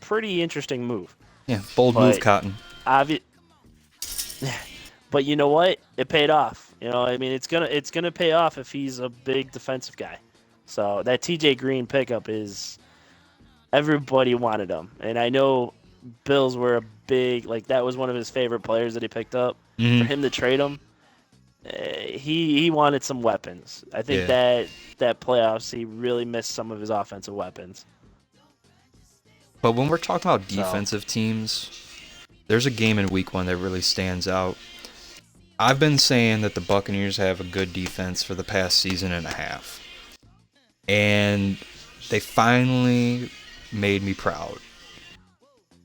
pretty interesting move. Yeah, bold move, But Cotton. obvi- but you know what? It paid off. I mean, it's gonna pay off if he's a big defensive guy. So that TJ Green pickup is everybody wanted him, and I know Bills were a big that was one of his favorite players that he picked up. For Mm-hmm. him to trade him, he wanted some weapons. I think Yeah. that playoffs he really missed some of his offensive weapons. But when we're talking about So defensive teams, there's a game in Week 1 that really stands out. I've been saying that the Buccaneers have a good defense for the past season and a half. And they finally made me proud.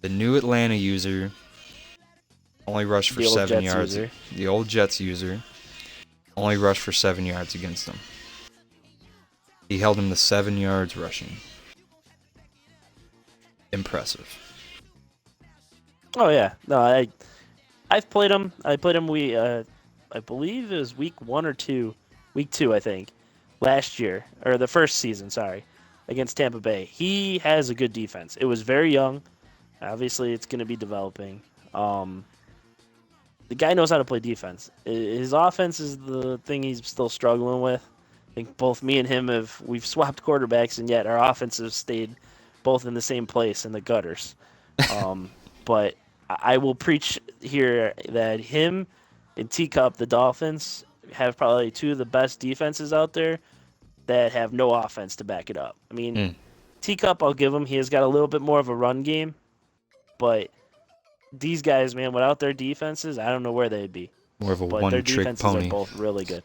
The new Atlanta user only rushed for the old 7 Jets yards. user. The old Jets user only rushed for 7 yards against them. He held him to 7 yards rushing. Impressive. Oh yeah, no, I've played him. I played him. I believe it was week 2, I think, last year or the first season. Sorry, against Tampa Bay. He has a good defense. It was very young. Obviously, it's going to be developing. The guy knows how to play defense. His offense is the thing he's still struggling with. I think both me and him we've swapped quarterbacks, and yet our offenses stayed both in the same place in the gutters. But I will preach here that him and Teacup, the Dolphins, have probably two of the best defenses out there that have no offense to back it up. I mean, Teacup, I'll give him. He has got a little bit more of a run game, but these guys, man, without their defenses, I don't know where they'd be. More of a But their one-trick defenses pony. are both really good.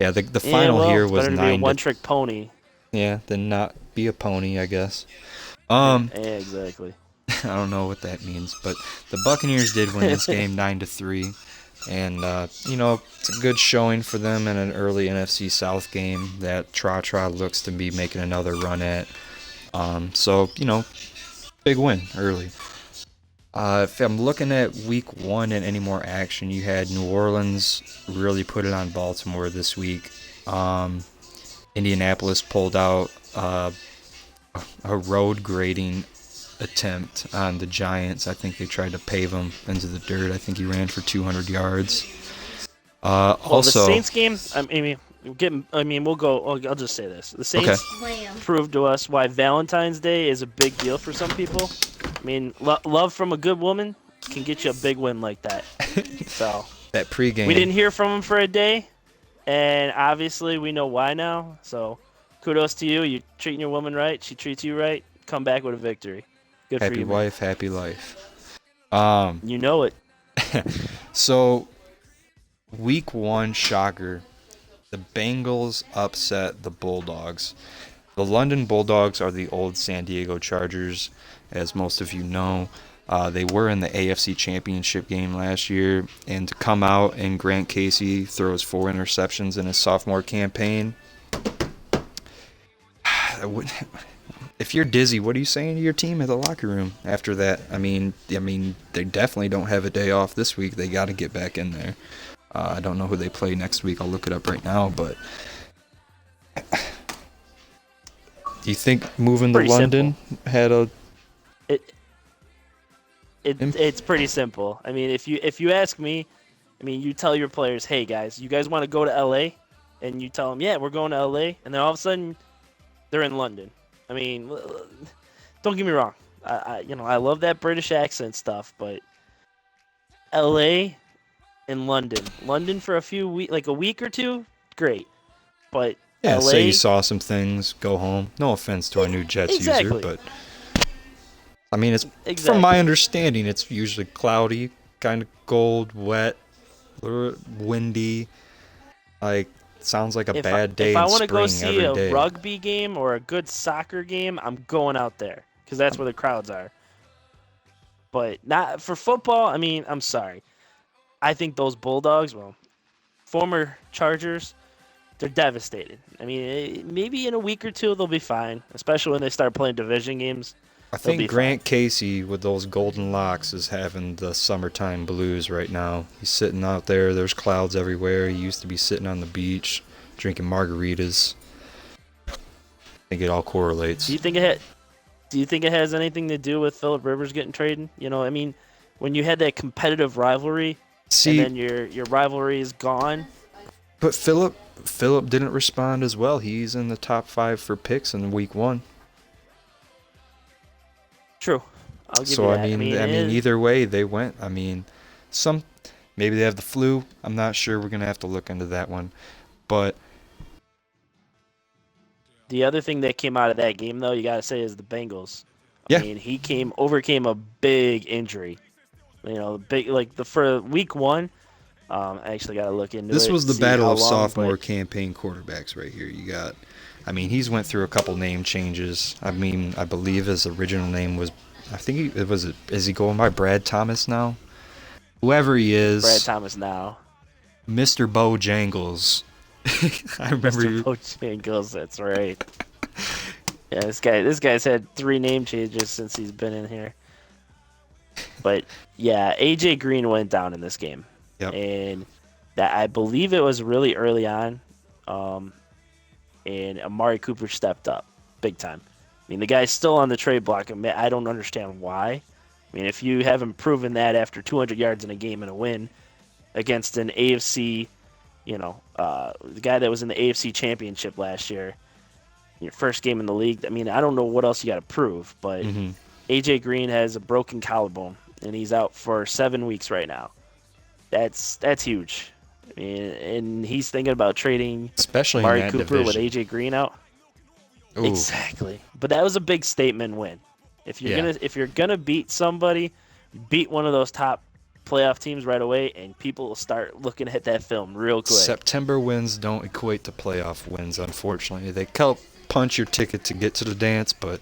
Yeah, the final here was better to be a one-trick pony. Yeah, than not be a pony, I guess. Yeah, exactly. I don't know what that means, but the Buccaneers did win this game 9-3, and it's a good showing for them in an early NFC South game that Tra looks to be making another run at. So big win early. If I'm looking at Week 1 and any more action, you had New Orleans really put it on Baltimore this week. Indianapolis pulled out a road grading attempt on the Giants. I think they tried to pave him into the dirt. I think he ran for 200 yards. Also, the Saints game. We'll go. I'll just say this: the Saints proved to us why Valentine's Day is a big deal for some people. I mean, love from a good woman can get you a big win like that. So that pregame. We didn't hear from him for a day, and obviously we know why now. So kudos to you. You're treating your woman right. She treats you right. Come back with a victory. Good happy for you, wife, happy life. You know it. So, Week 1 shocker. The Bengals upset the Bulldogs. The London Bulldogs are the old San Diego Chargers, as most of you know. They were in the AFC Championship game last year, and to come out and Grant Casey throws 4 interceptions in his sophomore campaign. If you're dizzy, what are you saying to your team in the locker room after that? I mean, they definitely don't have a day off this week. They got to get back in there. I don't know who they play next week. I'll look it up right now. But do you think moving to London had a? It's pretty simple. I mean, if you ask me, you tell your players, hey guys, you guys want to go to LA, and you tell them, yeah, we're going to LA, and then all of a sudden, they're in London. I mean, don't get me wrong. I love that British accent stuff, but L.A. and London for a week or two, great. But yeah, LA, say you saw some things, go home. No offense to our new Jets user, but I mean, it's from my understanding, it's usually cloudy, kind of cold, wet, windy, sounds like a bad day in spring every day. If I want to go see a rugby game or a good soccer game, I'm going out there because that's where the crowds are. But not for football. I mean, I'm sorry. I think those Bulldogs, former Chargers, they're devastated. I mean, maybe in a week or two they'll be fine, especially when they start playing division games. I think Grant Casey, with those golden locks, is having the summertime blues right now. He's sitting out there. There's clouds everywhere. He used to be sitting on the beach, drinking margaritas. I think it all correlates. Do you think it Do you think it has anything to do with Phillip Rivers getting traded? I mean, when you had that competitive rivalry, and See, then your rivalry is gone. but Phillip didn't respond as well. He's in the top 5 for picks in week 1. True, I'll give you So I that. I mean, mean, I it mean, is, either way they went. I mean, some maybe they have the flu. I'm not sure. We're gonna have to look into that one. But the other thing that came out of that game, though, you got to say, is the Bengals. I yeah, mean, he overcame a big injury. Big like the for week 1. I actually got to look into this it was and the see battle how of long, sophomore but campaign quarterbacks right here. You got, I mean, he's went through a couple name changes. I mean, I believe his original name was, I think it was. Is he going by Brad Thomas now? Whoever he Brad is, Thomas now, Mr. Bojangles. I remember Mr. you. Bojangles. That's right. Yeah, this guy's had 3 name changes since he's been in here. But yeah, AJ Green went down in this game, Yep. and that I believe it was really early on, um, and Amari Cooper stepped up big time. I mean, the guy's still on the trade block. I don't understand why. I mean, if you haven't proven that after 200 yards in a game and a win against an AFC, the guy that was in the AFC Championship last year, your first game in the league. I mean, I don't know what else you got to prove, but Mm-hmm. AJ Green has a broken collarbone and he's out for 7 weeks right now. That's huge. I mean, and he's thinking about trading Especially in Amari that Cooper with division. AJ Green out. Ooh, Exactly. But that was a big statement win. yeah. If you're gonna beat somebody, beat one of those top playoff teams right away, and people will start looking at that film real quick. September wins don't equate to playoff wins, unfortunately. They help punch your ticket to get to the dance, but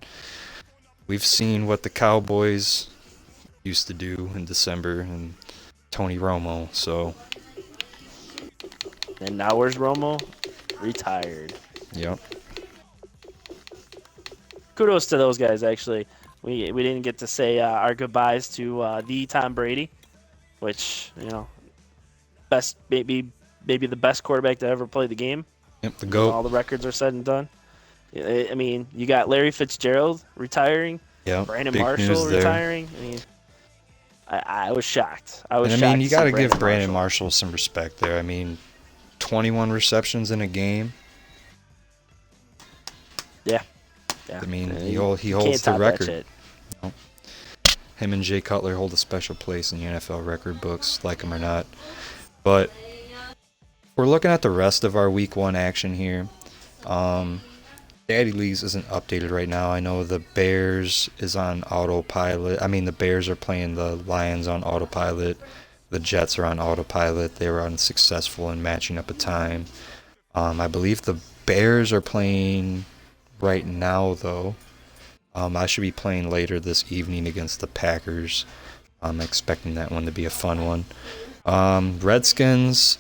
we've seen what the Cowboys used to do in December and Tony Romo, so And now where's Romo? Retired. yep. Kudos to those guys. Actually, we didn't get to say our goodbyes to the Tom Brady, which best maybe the best quarterback to ever play the game. Yep, the When all GOAT. the records are said and done. I mean, you got Larry Fitzgerald retiring, Yep, Brandon big Marshall news there. retiring. I mean, I was shocked. I was And I shocked mean, you to see got to give Brandon Brandon Marshall. Marshall some respect there. I mean, 21 receptions in a game. Yeah. I mean, he You holds can't the top that record. shit. Him and Jay Cutler hold a special place in the NFL record books, like him or not. But we're looking at the rest of our Week 1 action here. Daddy Lee's isn't updated right now. I know the Bears is on autopilot. I mean, the Bears are playing the Lions on autopilot. The Jets are on autopilot. They were unsuccessful in matching up a time. I believe the Bears are playing right now, though. I should be playing later this evening against the Packers. I'm expecting that one to be a fun one. Redskins,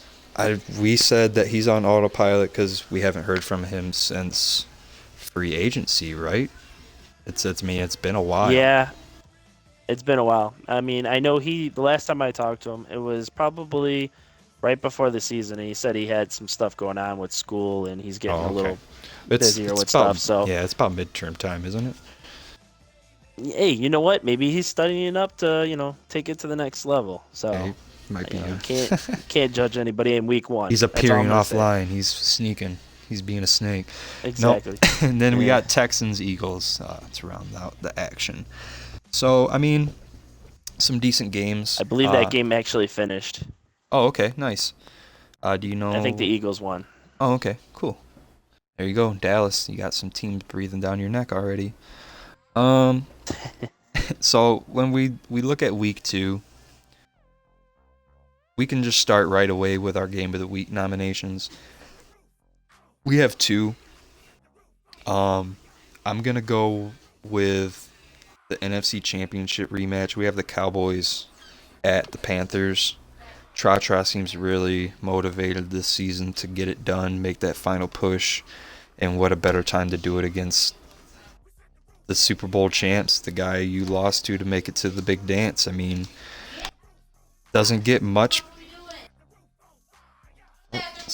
we said that he's on autopilot because we haven't heard from him since free agency, right? It's been a while. Yeah, it's been a while. I mean, I know the last time I talked to him, it was probably right before the season, and he said he had some stuff going on with school, and he's getting Oh, a okay. little It's busier it's with about stuff. So, yeah, it's about midterm time, isn't it? hey, you know what? Maybe he's studying up to take it to the next level. So, Yeah, he might be. you can't judge anybody in week 1. He's That's all appearing I'm gonna say. offline. He's sneaking. He's being a snake. Exactly. Nope. And then we Yeah. got Texans Eagles to round out the action. So I mean, some decent games. I believe that game actually finished. Oh, okay, nice. Do you know? I think the Eagles won. Oh, okay, cool. There you go, Dallas. You got some teams breathing down your neck already. So when we look at week 2, we can just start right away with our game of the week nominations. We have 2. I'm gonna go with the NFC Championship rematch. We have the Cowboys at the Panthers. Tra seems really motivated this season to get it done, make that final push, and what a better time to do it against the Super Bowl champs, the guy you lost to make it to the big dance. I mean, doesn't get much.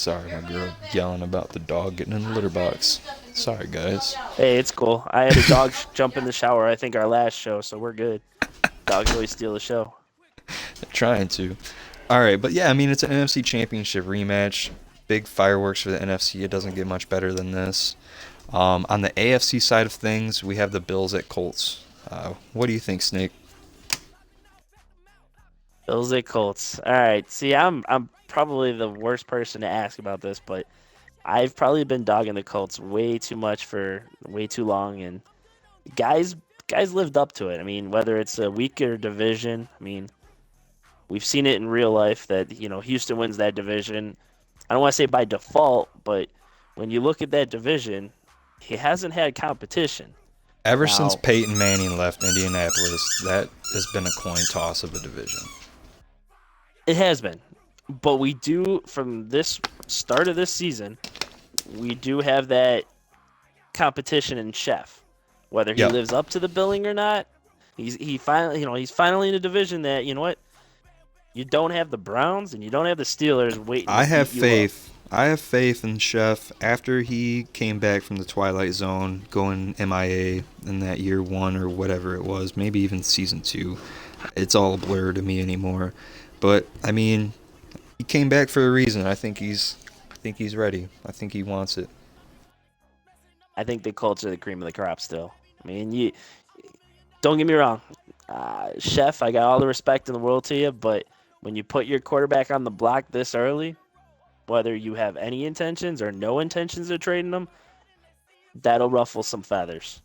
Sorry, my girl yelling about the dog getting in the litter box. Sorry, guys. Hey, it's cool. I had a dog jump in the shower, I think, our last show, so we're good. Dogs always steal the show. Trying to. All right, but yeah, I mean, it's an NFC Championship rematch. Big fireworks for the NFC. It doesn't get much better than this. On the AFC side of things, we have the Bills at Colts. What do you think, Snake? Bills at Colts. All right. See, I'm probably the worst person to ask about this, but I've probably been dogging the Colts way too much for way too long, and guys lived up to it. I mean, whether it's a weaker division, I mean, we've seen it in real life that Houston wins that division. I don't want to say by default, but when you look at that division, he hasn't had competition. Ever since Now, Peyton Manning left Indianapolis, that has been a coin toss of a division. it has been. But we do, from this start of this season, we do have that competition in Chef. Whether he Yep. lives up to the billing or not, he's finally in a division that, you don't have the Browns and you don't have the Steelers waiting I to have beat you up. faith. I have faith in Chef after he came back from the Twilight Zone, going MIA in that year 1 or whatever it was, maybe even season 2. It's all a blur to me anymore. But I mean, he came back for a reason. I think he's ready. I think he wants it. I think the Colts are the cream of the crop still. I mean, you don't get me wrong, Chef. I got all the respect in the world to you, but when you put your quarterback on the block this early, whether you have any intentions or no intentions of trading them, that'll ruffle some feathers.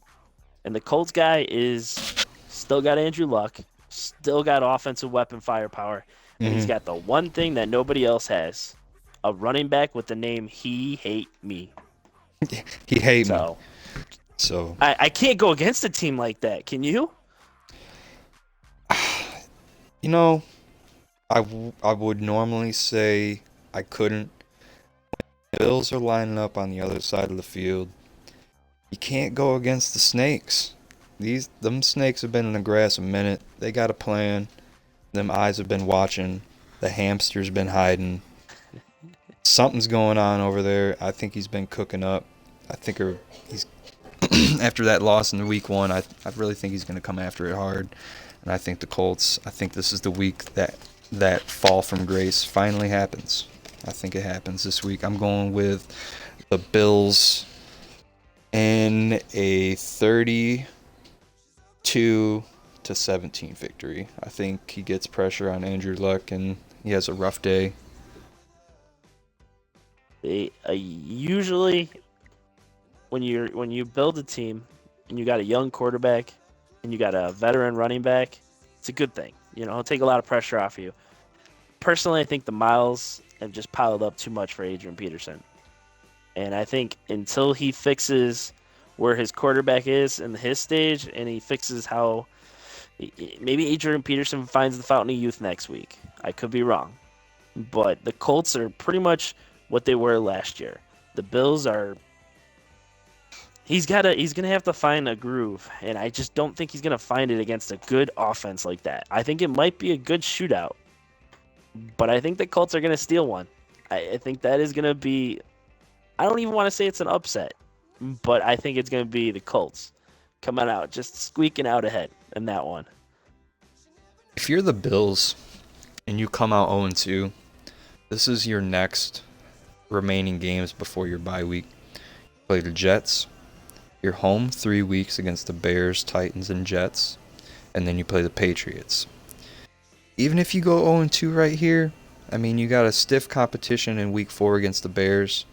And the Colts guy is still got Andrew Luck, still got offensive weapon firepower, and he's got the one thing that nobody else has: a running back with the name He Hate Me. He hate me. So So I can't go against a team like that. Can you? you know, I would normally say I couldn't. Bills are lining up on the other side of the field. You can't go against the snakes. Them snakes have been in the grass a minute. They got a plan. Them eyes have been watching. The hamster's been hiding. Something's going on over there. I think he's been cooking up. I think he's after that loss in the week 1. I really think he's going to come after it hard. And I think the Colts. I think this is the week that fall from grace finally happens. I think it happens this week. I'm going with the Bills in a 32-17 victory. I think he gets pressure on Andrew Luck and he has a rough day. They usually when you build a team and you got a young quarterback and you got a veteran running back, it's a good thing. It'll take a lot of pressure off you. Personally, I think the miles have just piled up too much for Adrian Peterson. And I think until he fixes where his quarterback is in his stage and he fixes how maybe Adrian Peterson finds the fountain of youth next week. I could be wrong. But the Colts are pretty much what they were last year. The Bills are he's going to have to find a groove, and I just don't think he's going to find it against a good offense like that. I think it might be a good shootout. But I think the Colts are going to steal one. I think that is going to be, I don't even want to say it's an upset, but I think it's going to be the Colts coming out, just squeaking out ahead in that one. If you're the Bills and you come out 0-2, this is your next remaining games before your bye week. You play the Jets. You're home 3 weeks against the Bears, Titans, and Jets. And then you play the Patriots. Even if you go 0-2 right here, I mean, you got a stiff competition in week 4 against the Bears.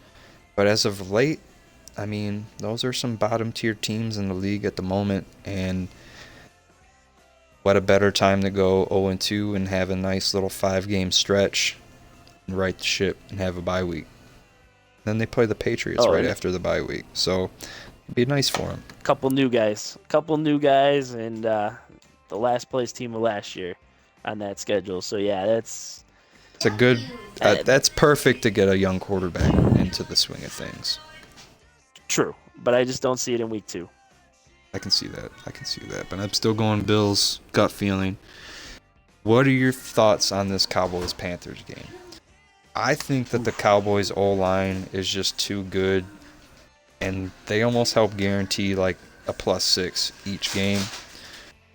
But as of late, I mean, those are some bottom tier teams in the league at the moment. And what a better time to go 0-2 and have a nice little 5-game stretch and right the ship and have a bye week. Then they play the Patriots after the bye week. So it'd be nice for them. Couple new guys, and the last place team of last year on that schedule. So yeah, it's a good. That's perfect to get a young quarterback into the swing of things. True, but I just don't see it in week 2. I can see that. But I'm still going Bills. Gut feeling. What are your thoughts on this Cowboys-Panthers game? I think that the Cowboys O-line is just too good, and they almost help guarantee like a +6 each game.